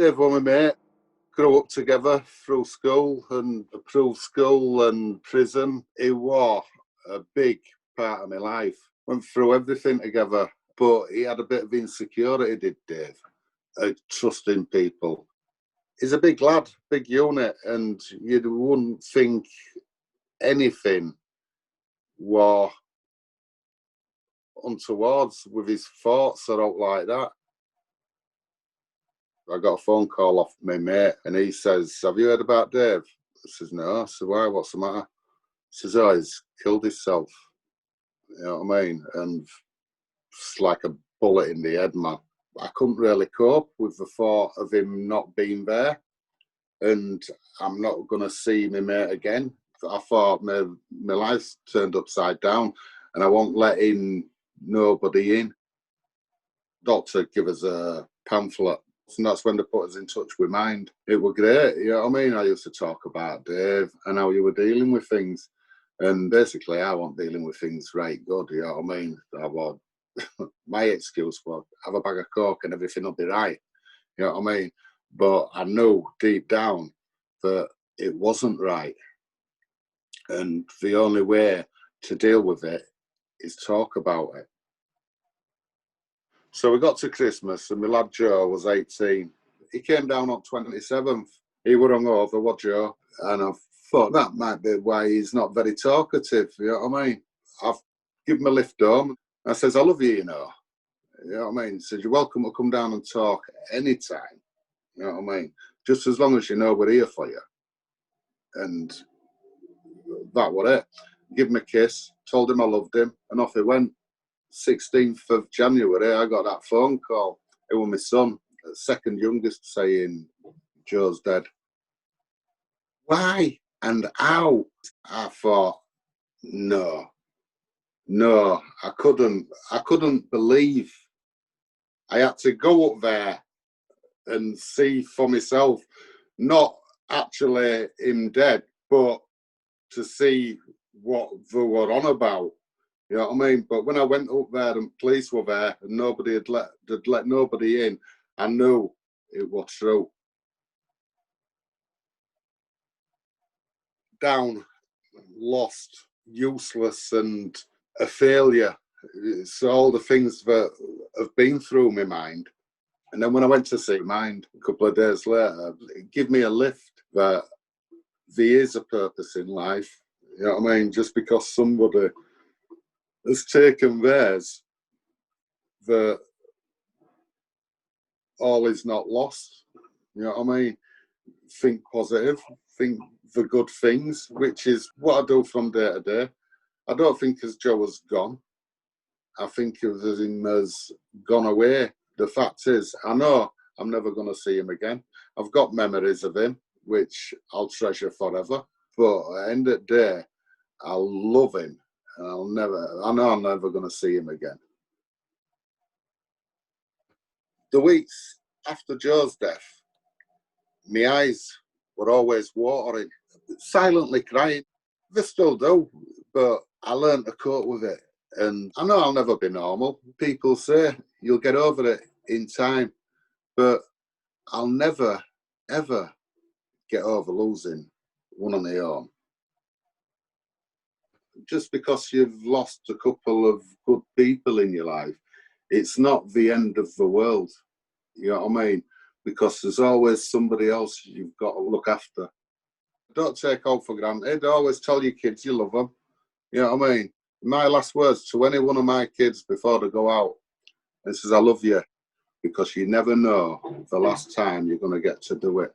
Dave was my mate. Grew up together through school and prison. He was a big part of my life. Went through everything together, but he had a bit of insecurity, did Dave, trusting people. He's a big lad, big unit, and you wouldn't think anything was untowards with his thoughts or out like that. I got a phone call off my mate and he says, "Have you heard about Dave?" I says, "No." I said, "Why? What's the matter?" He says, "Oh, he's killed himself." You know what I mean? And it's like a bullet in the head, man. I couldn't really cope with the thought of him not being there, and I'm not going to see my mate again. I thought my life's turned upside down and I won't let in nobody in. Doctor give us a pamphlet, and that's when they put us in touch with Mind. It was great, you know what I mean? I used to talk about Dave and how you were dealing with things, and basically I wasn't dealing with things right good, you know what I mean? My excuse was have a bag of coke and everything will be right, you know what I mean? But I knew deep down that it wasn't right, and the only way to deal with it is talk about it. So we got to Christmas and my lad Joe was 18. He came down on 27th. He were hungover, what Joe? And I thought that might be why he's not very talkative, you know what I mean? I've given him a lift home. I says, "I love you, you know." You know what I mean? He says, "You're welcome to come down and talk anytime." You know what I mean? Just as long as you know we're here for you. And that was it. Give him a kiss, told him I loved him, and off he went. 16th of January, I got that phone call. It was my son, the second youngest, saying Joe's dead. Why and how? I thought, no, I couldn't believe. I had to go up there and see for myself, not actually him dead, but to see what they were on about. You know what I mean? But when I went up there and police were there and nobody had let nobody in, I knew it was true. Down, lost, useless, and a failure. It's all the things that have been through my mind. And then when I went to see Mind a couple of days later, it gave me a lift that there is a purpose in life. You know what I mean? Just because somebody has taken theirs, that all is not lost. You know what I mean? Think positive, think the good things, which is what I do from day to day. I don't think as Joe has gone. I think of him as gone away. The fact is, I know I'm never going to see him again. I've got memories of him, which I'll treasure forever. But at the end of the day, I'll love him. And I know I'm never going to see him again. The weeks after Joe's death, my eyes were always watering, silently crying. They still do, but I learned to cope with it. And I know I'll never be normal. People say you'll get over it in time, but I'll never, ever get over losing one on the own. Just because you've lost a couple of good people in your life, it's not the end of the world. You know what I mean? Because there's always somebody else you've got to look after. Don't take all for granted. Always tell your kids you love them. You know what I mean? My last words to any one of my kids before they go out, it says, "I love you," because you never know the last time you're going to get to do it.